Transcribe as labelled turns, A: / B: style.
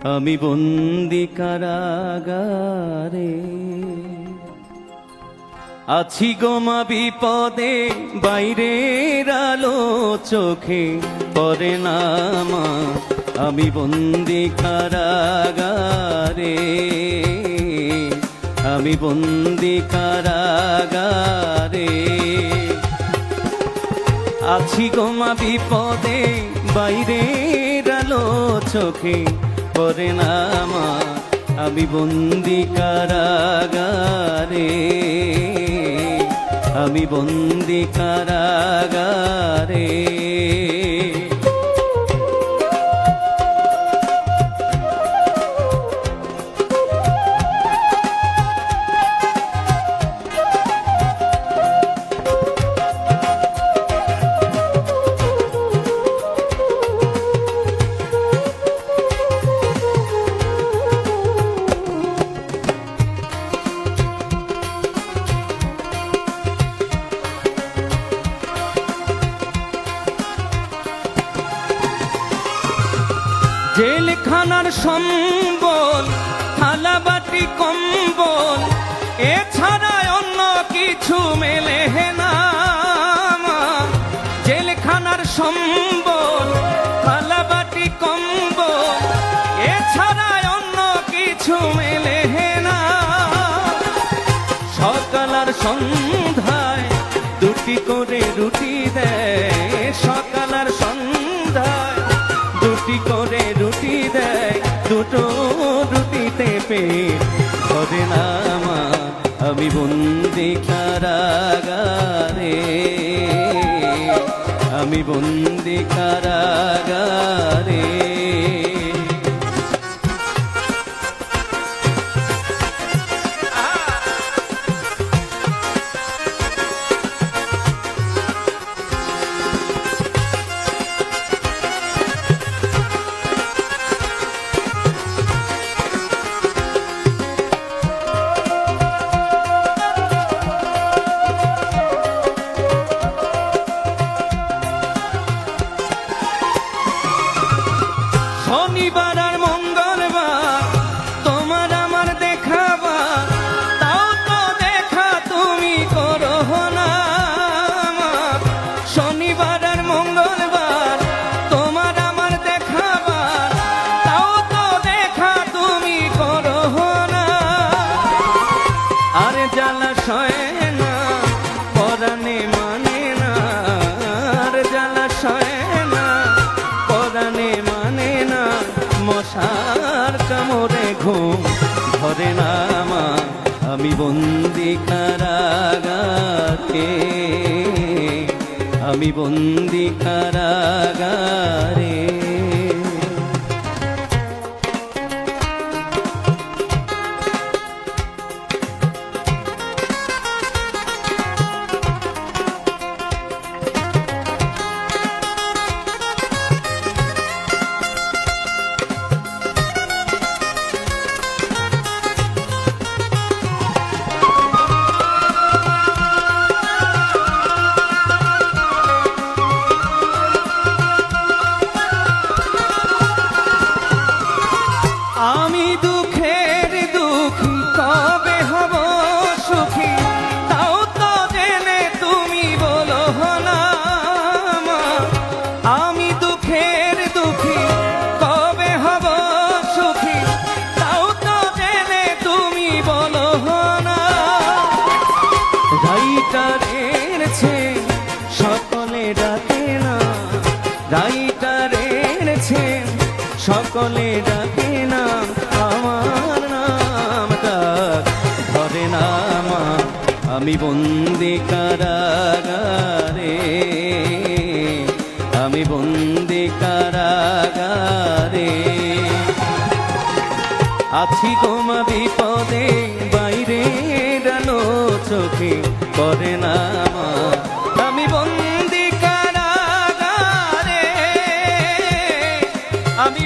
A: আমি বন্দি কারাগারে। আছি গোমা বিপদে, বাইরের আলো চোখে পড়ে না মা। আমি বন্দি কারাগারে, আমি বন্দি কারাগারে। আছি গোমা বিপদে, বাইরের আলো চোখে পড়ে না মা। আমি বন্দি কারাগারে, আমি বন্দি কারাগারে। জেলখানার সম্বল, থালাবাটি কম্বল, এছাড়া অন্য কিছু মেলে না। জেলখানার সম্বল, থালাবাটি কম্বল, এছাড়া অন্য কিছু মেলে না। সকাল আর সন্ধ্যায় দুটি করে রুটি দেয়, সকাল আর সন্ধ্যায় দুটি করে রুটি দেয়। দুটো রুটিতে পেট ভরে না মা। আমি বন্দি কারাগারে, আমি বন্দি কারাগারে। শনিবার আর মঙ্গলবার তোমার আমার দেখাবা, তাও তো দেখা তুমি করো না। শনিবার আর মঙ্গলবার তোমার আমার দেখাবা, তাও তো দেখা তুমি করো না। আর জ্বালা সয় না, পরাণে মানে না। আর জ্বালা সয় না, পরাণে মানে না। মশার কামড়ে ঘুম ধরে না মা। আমি বন্দি কারাগারে, আমি বন্দি কারাগারে। আমি দুঃখের দুঃখী, কবে হব সুখী, তাও তো জেনে তুমি বলো না মা। আমি দুঃখের দুঃখী, কবে হব সুখী, তাও তো জেনে তুমি বলো না। রাইটারের ছেলে সকলে ডাকে না, রাইটারের ছেলে সকলে ডাকে না। আমার নামটা ধরে না মা। আমি বন্দি কারাগারে, আমি বন্দি কারাগারে। আছি গোমা বিপদে, বাইরের আলো চোখে পড়ে না মা। আমি বন্দি কারাগারে, আমি